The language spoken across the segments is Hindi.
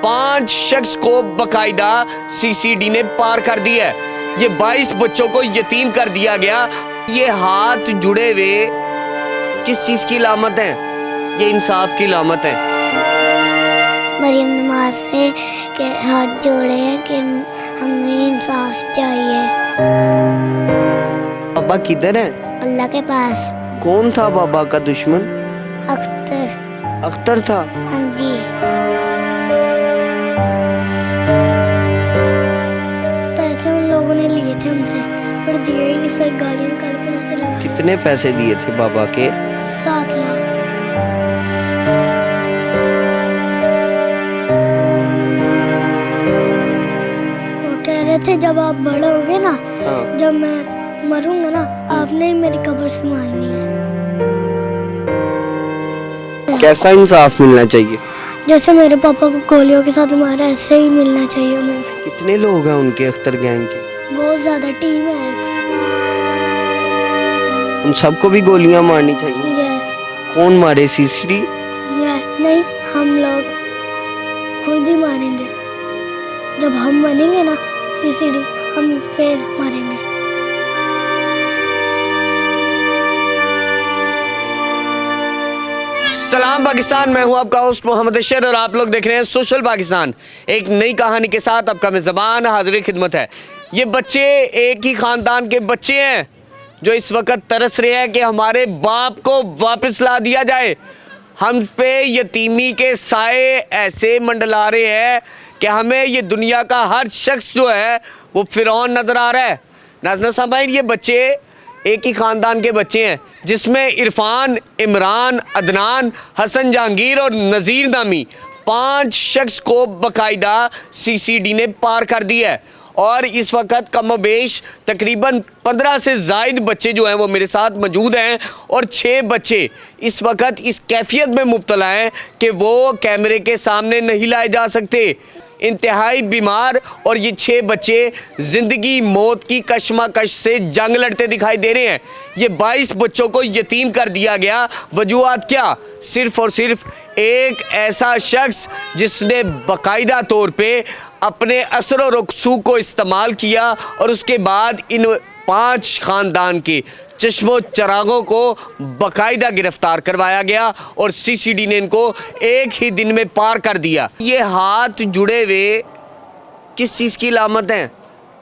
5 शख्स को बकायदा सीसीडी ने पार कर दिया है। ये 22 बच्चों को यतीम कर दिया गया। ये हाथ जुड़े हुए किस चीज की लामत है? ये इंसाफ की लामत है। मरियम नमाज से के हाथ जोड़े हैं कि हमें इंसाफ चाहिए। बाबा किधर है? अल्लाह के पास। कौन था बाबा का दुश्मन? अख्तर। अख्तर था। हाँ जी। पैसे उन लोगों ने लिए थे हमसे, फिर दिए ही नहीं, फिर गाली निकाल, फिर ऐसे लगा। कितने पैसे दिए थे बाबा के? 7 लाख। वो कह रहे थे जब आप बड़े होगे ना, हाँ। जब मैं मरूंगा ना, आपने ही मेरी कब्र संभालनी है। कैसा इंसाफ मिलना चाहिए? जैसे मेरे पापा को गोलियों के साथ मारा, ऐसे ही मिलना चाहिए हमें। कितने लोग हैं उनके अख्तर गैंग के? बहुत ज्यादा टीम है। उन सबको भी गोलियां मारनी चाहिए। यस। कौन मारे? सीसीडी? नहीं, हम लोग खुद ही मारेंगे। जब हम बनेंगे ना सीसीडी, हम फिर मारेंगे। सलाम पाकिस्तान, मैं हूं आपका होस्ट मोहम्मद अशर और आप लोग देख रहे हैं सोशल पाकिस्तान। एक नई कहानी के साथ आपका मेज़बान हाजिर खिदमत है। ये बच्चे एक ही खानदान के बच्चे हैं जो इस वक्त तरस रहे हैं कि हमारे बाप को वापस ला दिया जाए। हम पे यतीमी के साए ऐसे मंडला रहे हैं कि हमें ये दुनिया का हर शख्स जो है वो फिरौन नजर आ रहा है। नाज़रीन सामाईन, ये बच्चे एक ही ख़ानदान के बच्चे हैं जिसमें इरफान, इमरान, अदनान, हसन जहांगीर और नज़ीर नामी 5 शख्स को बकायदा सीसीडी ने पार कर दिया है। और इस वक्त कमोबेश तकरीबन 15 से ज़ायद बच्चे जो हैं वो मेरे साथ मौजूद हैं और 6 बच्चे इस वक्त इस कैफियत में मुब्तला हैं कि वो कैमरे के सामने नहीं लाए जा सकते। इंतहाई बीमार और ये 6 बच्चे ज़िंदगी मौत की कशमकश से जंग लड़ते दिखाई दे रहे हैं। ये 22 बच्चों को यतीम कर दिया गया। वजूहात क्या? सिर्फ़ और सिर्फ एक ऐसा शख्स जिसने बाकायदा तौर पे अपने असर और रसूख को इस्तेमाल किया और उसके बाद इन 5 ख़ानदान के चश्मो चरागों को बाकायदा गिरफ्तार करवाया गया और सीसीडी ने इनको एक ही दिन में पार कर दिया। ये हाथ जुड़े हुए किस चीज़ की लामत हैं?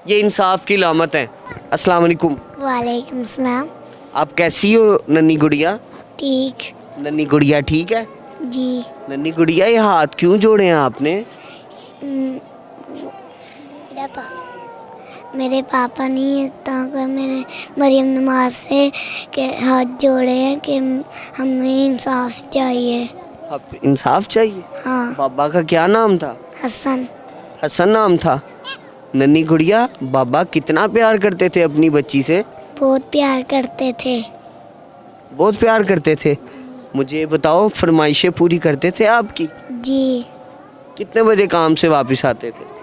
ये इंसाफ की लामत है। अस्सलाम वालेकुम। वालेकुम सलाम। आप कैसी हो नन्ही गुड़िया? ठीक। नन्ही गुड़िया ठीक है जी। नन्ही गुड़िया, ये हाथ क्यों जोड़े हैं आपने? मेरे पापा नहीं है तो मेरे मरियम नमाज से के हाथ जोड़े हैं कि हमें इंसाफ चाहिए। आप इंसाफ चाहिए? हाँ। बाबा का क्या नाम था? हसन। हसन नाम था। नन्ही गुड़िया, बाबा कितना प्यार करते थे अपनी बच्ची से? बहुत प्यार करते थे। बहुत प्यार करते थे। मुझे बताओ, फरमाइशें पूरी करते थे आपकी? जी। कितने बजे काम से वापस आते थे?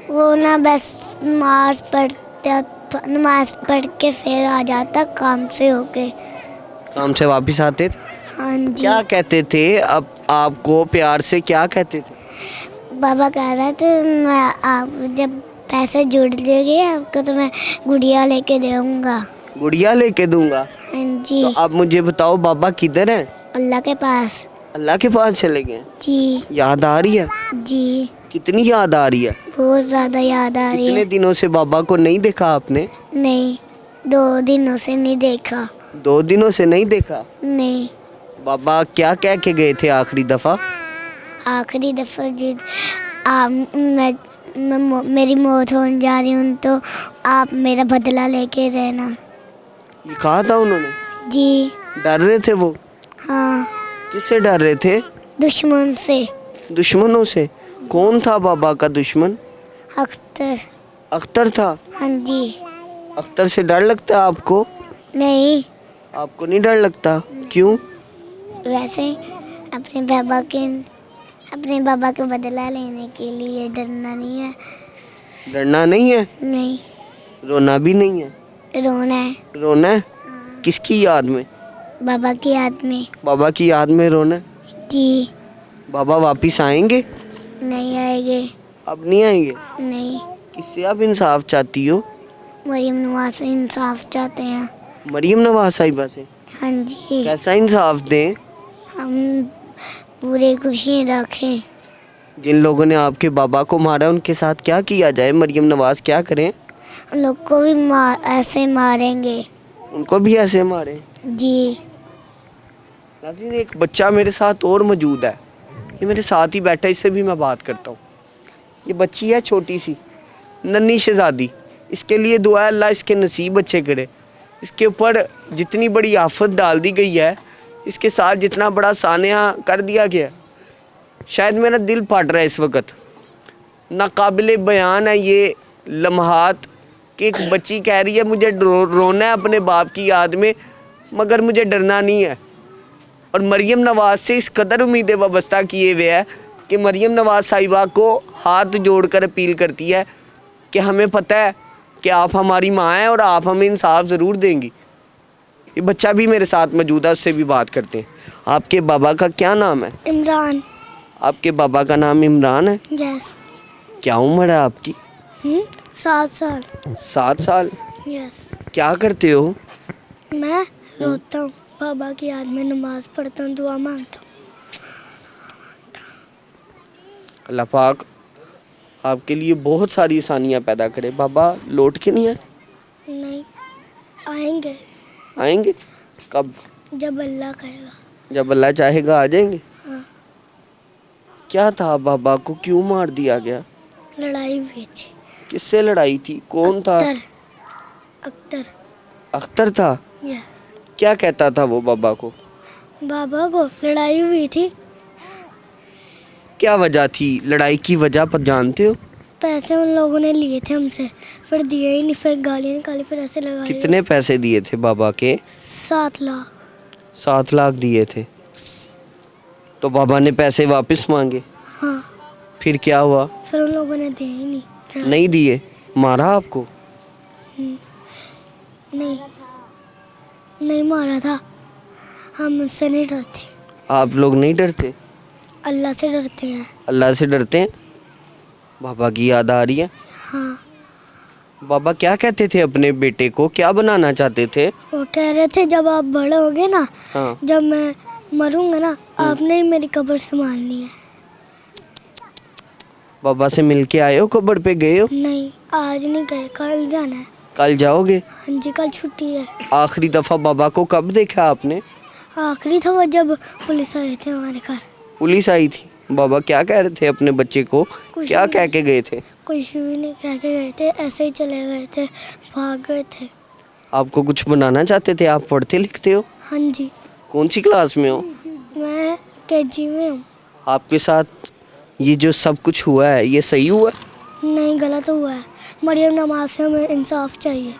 वो ना बस नमाज पढ़ के फिर आ जाता काम से होके। काम से वापस आते थे? हाँ जी। क्या कहते थे अब आपको प्यार से, क्या कहते थे? बाबा कह रहे थे आप जब पैसे जुड़ जाएंगे आपको तो मैं गुड़िया लेके दूंगा। गुड़िया लेके दूंगा? हाँ जी। तो आप मुझे बताओ बाबा किधर हैं? अल्लाह के पास। अल्लाह के पास चले गए? जी। याद आ रही है? जी। कितनी याद आ रही है? बहुत ज़्यादा याद आ रही कितने है। दिनों से बाबा को नहीं देखा आपने? नहीं, 2 दिनों से नहीं देखा। 2 दिनों से नहीं देखा? नहीं। बाबा क्या कह के गए थे आखिरी दफ़ा? आखिरी दफ़ा मेरी मौत होने जा रही हूँ तो आप मेरा बदला लेके रहना। ये कहा था उन्होंने? जी। डर रहे थे वो? हाँ। किससे डर रहे थे? दुश्मन से। दुश्मनों से? कौन था बाबा का दुश्मन? अख्तर। अख्तर था? हाँ जी। अख्तर से डर लगता है आपको? नहीं। आपको नहीं डर लगता? क्यों? वैसे ही अपने बाबा का बदला लेने के लिए डरना नहीं है। डरना नहीं है? नहीं। रोना भी नहीं है? रोना है। रोना है? किसकी याद में? बाबा की याद में। बाबा की याद में रोना है? जी। बाबा वापिस आएंगे? नहीं आएंगे। आएंगे। अब नहीं आएंगे? नहीं, किससे आप इंसाफ चाहती हो? मरियम नवाज से इंसाफ चाहते हैं। मरियम नवाज साहिबा से? हाँ जी, कैसा इंसाफ दें? हम पूरे खुशी रखें। जिन लोगों ने आपके बाबा को मारा उनके साथ क्या किया जाए? मरियम नवाज क्या करें? हम लोग को भी ऐसे मारेंगे। उनको भी ऐसे मारे? जी, नाज़रीन, एक बच्चा मेरे साथ और मौजूद है, ये मेरे साथ ही बैठा है, इससे भी मैं बात करता हूँ। ये बच्ची है छोटी सी, नन्ही शहजादी। इसके लिए दुआ है अल्लाह इसके नसीब अच्छे करे। इसके ऊपर जितनी बड़ी आफत डाल दी गई है, इसके साथ जितना बड़ा सानिया कर दिया गया, शायद मेरा दिल फट रहा है इस वक्त। नाकाबिले बयान है ये लम्हात कि एक बच्ची कह रही है मुझे रोना है अपने बाप की याद में, मगर मुझे डरना नहीं है। और मरियम नवाज से इस कदर उम्मीदें वाबस्ता किए हुए है कि मरियम नवाज साहिबा को हाथ जोड़कर अपील करती है कि हमें पता है कि आप हमारी माँ हैं और आप हमें इंसाफ ज़रूर देंगी। ये बच्चा भी मेरे साथ मौजूद है, उससे भी बात करते हैं। आपके बाबा का क्या नाम है? इमरान। आपके बाबा का नाम इमरान है? यस। क्या उम्र है आपकी? 7 साल। 7 साल? यस। क्या करते हो? मैं रोता हूँ, बाबा की याद में नमाज पढ़ता हूँ, दुआ मांगता हूँ। अल्लाह पाक आपके लिए बहुत सारी आसानियाँ पैदा करे। बाबा लौट के नहीं आए? नहीं, आएंगे। आएंगे? कब? जब अल्लाह कहेगा। जब अल्लाह चाहेगा आ जाएंगे। हाँ। क्या था बाबा को, क्यों मार दिया गया? लड़ाई हुई थी। किससे लड़ाई थी? कौन था? अख्तर। अख्तर था? यस। क्या कहता था वो बाबा को? बाबा को लड़ाई हुई थी। क्या वजह थी लड़ाई की? वजह पर जानते हो? पैसे उन लोगों ने लिए थे हमसे, फिर दिए ही नहीं, फिर गालियाँ निकाली, फिर ऐसे लगा लिया। कितने पैसे दिए थे बाबा के? 7 लाख। 7 लाख दिए थे। तो बाबा ने पैसे वापस मांगे? हाँ। फिर क्या हुआ? फिर उन लोगों ने दिए ही नहीं। नहीं दिए? मारा आपको? नहीं, नहीं मारा था। हम उससे नहीं डरते। आप लोग नहीं डरते? अल्लाह से डरते हैं। अल्लाह से डरते हैं? बाबा की याद आ रही है? हाँ। बाबा क्या कहते थे अपने बेटे को, क्या बनाना चाहते थे? वो कह रहे थे जब आप बड़े होगे ना, हाँ। जब मैं मरूंगा ना, आपने ही मेरी कब्र संभालनी है। बाबा से मिल के आए हो? कब्र पे गए हो? नहीं, आज नहीं गए, कल जाना है। कल जाओगे? हाँ जी, कल छुट्टी है। आखिरी दफा बाबा को कब देखा आपने? आखिरी था वो जब पुलिस आए थे हमारे घर। पुलिस आई थी? बाबा क्या कह रहे थे अपने बच्चे को, कुछ क्या नहीं। कह के गए थे? कुछ भी नहीं कह के गए थे, ऐसे ही चले गए थे, भाग गए थे। आपको कुछ बनाना चाहते थे? आप पढ़ते लिखते हो? हाँ जी। कौन सी क्लास में हो? मैं KG में हूँ। आपके साथ ये जो सब कुछ हुआ है ये सही हुआ? नहीं, गलत हुआ है। मरियम नवाज से हमें इंसाफ चाहिए।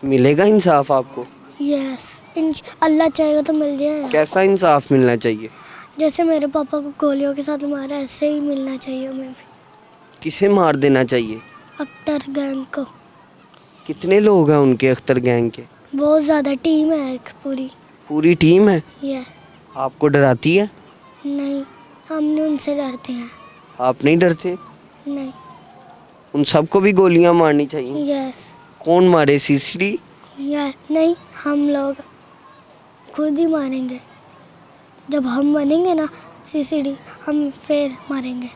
मिलेगा इंसाफ आपको? यस, अल्लाह चाहेगा तो मिल जाएगा। कैसा इंसाफ मिलना चाहिए? जैसे मेरे पापा को गोलियों के साथ मारा, ऐसे ही मिलना चाहिए हमें भी। किसे मार देना चाहिए? अख्तर गैंग को। कितने लोग हैं उनके अख्तर गैंग के? बहुत ज़्यादा टीम है, एक पूरी टीम है? ये आपको डराती है? नहीं, हम नहीं उनसे डरते हैं। आप नहीं डरते? नहीं। उन सबको भी गोलियां मारनी चाहिए? यस। कौन मारे? CCD? या नहीं, हम लोग खुद ही मारेंगे। जब हम बनेंगे ना CCD, हम फिर मारेंगे।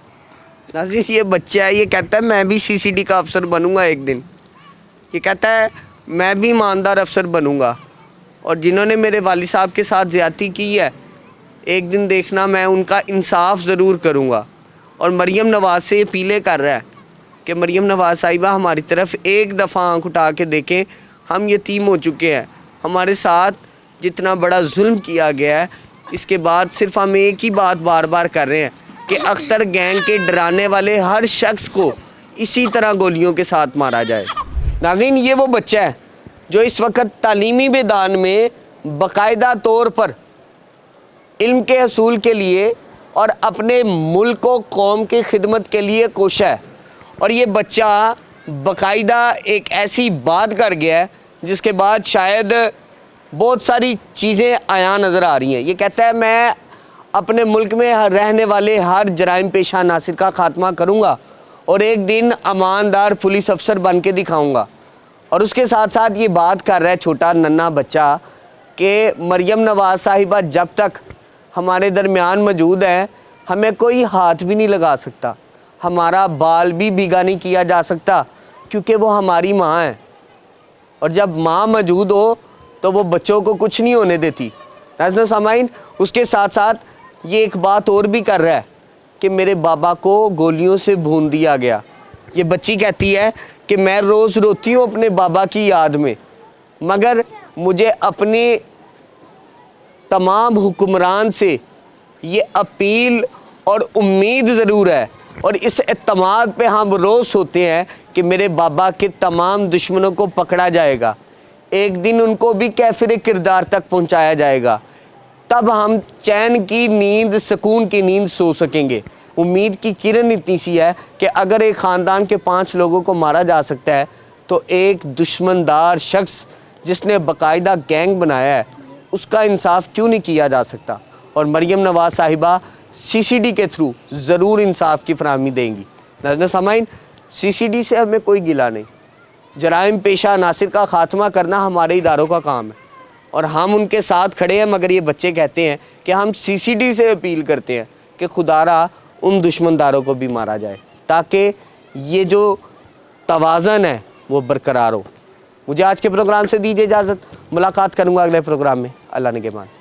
नाज़रीन, ये बच्चा है, ये कहता है मैं भी CCD का अफसर बनूंगा एक दिन। ये कहता है मैं भी ईमानदार अफसर बनूंगा, और जिन्होंने मेरे वालिद साहब के साथ ज़्यादती की है, एक दिन देखना मैं उनका इंसाफ ज़रूर करूंगा। और मरियम नवाज से ये अपीलें कर रहा है कि मरियम नवाज साहिबा हमारी तरफ एक दफ़ा आँख उठा के देखें, हम यतीम हो चुके हैं, हमारे साथ जितना बड़ा जुल्म किया गया है, इसके बाद सिर्फ हम एक ही बात बार बार कर रहे हैं कि अख्तर गैंग के डराने वाले हर शख्स को इसी तरह गोलियों के साथ मारा जाए। नाज़रीन, ये वो बच्चा है जो इस वक्त तालीमी मैदान में बाकायदा तौर पर इल्म के हसूल के लिए और अपने मुल्क व कौम की खिदमत के लिए कोशिश है। और ये बच्चा बाकायदा एक ऐसी बात कर गया है जिसके बाद शायद बहुत सारी चीज़ें आया नज़र आ रही हैं। ये कहता है मैं अपने मुल्क में रहने वाले हर जराइम पेशा नासिर का खात्मा करूँगा और एक दिन ईमानदार पुलिस अफसर बन के दिखाऊँगा। और उसके साथ साथ ये बात कर रहा है छोटा नन्हा बच्चा कि मरियम नवाज़ साहिबा जब तक हमारे दरमियान मौजूद है हमें कोई हाथ भी नहीं लगा सकता, हमारा बाल भी भीगा नहीं किया जा सकता, क्योंकि वो हमारी माँ है। और जब माँ मौजूद हो तो वो बच्चों को कुछ नहीं होने देती। नाज़रीन सामाइन, उसके साथ साथ ये एक बात और भी कर रहा है कि मेरे बाबा को गोलियों से भून दिया गया। ये बच्ची कहती है कि मैं रोज़ रोती हूँ अपने बाबा की याद में, मगर मुझे अपने तमाम हुक्मरान से ये अपील और उम्मीद ज़रूर है और इस एतमाद पे हम रोज़ होते हैं कि मेरे बाबा के तमाम दुश्मनों को पकड़ा जाएगा, एक दिन उनको भी कैफिर किरदार तक पहुंचाया जाएगा, तब हम चैन की नींद, सुकून की नींद सो सकेंगे। उम्मीद की किरण इतनी सी है कि अगर एक ख़ानदान के 5 लोगों को मारा जा सकता है तो एक दुश्मनदार शख्स जिसने बाकायदा गैंग बनाया है उसका इंसाफ क्यों नहीं किया जा सकता। और मरियम नवाज़ साहिबा CCD के थ्रू ज़रूर इंसाफ की फराहमी देंगी। नाज़रीन सामाइन, CCD से हमें कोई गिला नहीं, जराइम पेशा नासिर का ख़ात्मा करना हमारे इदारों का काम है और हम उनके साथ खड़े हैं। मगर ये बच्चे कहते हैं कि हम CCD से अपील करते हैं कि खुदारा उन दुश्मनदारों को भी मारा जाए ताकि ये जो तवाज़न है वो बरकरार हो। मुझे आज के प्रोग्राम से दीजिए इजाज़त, मुलाकात करूँगा अगले प्रोग्राम में। अल्लाह निगहबान।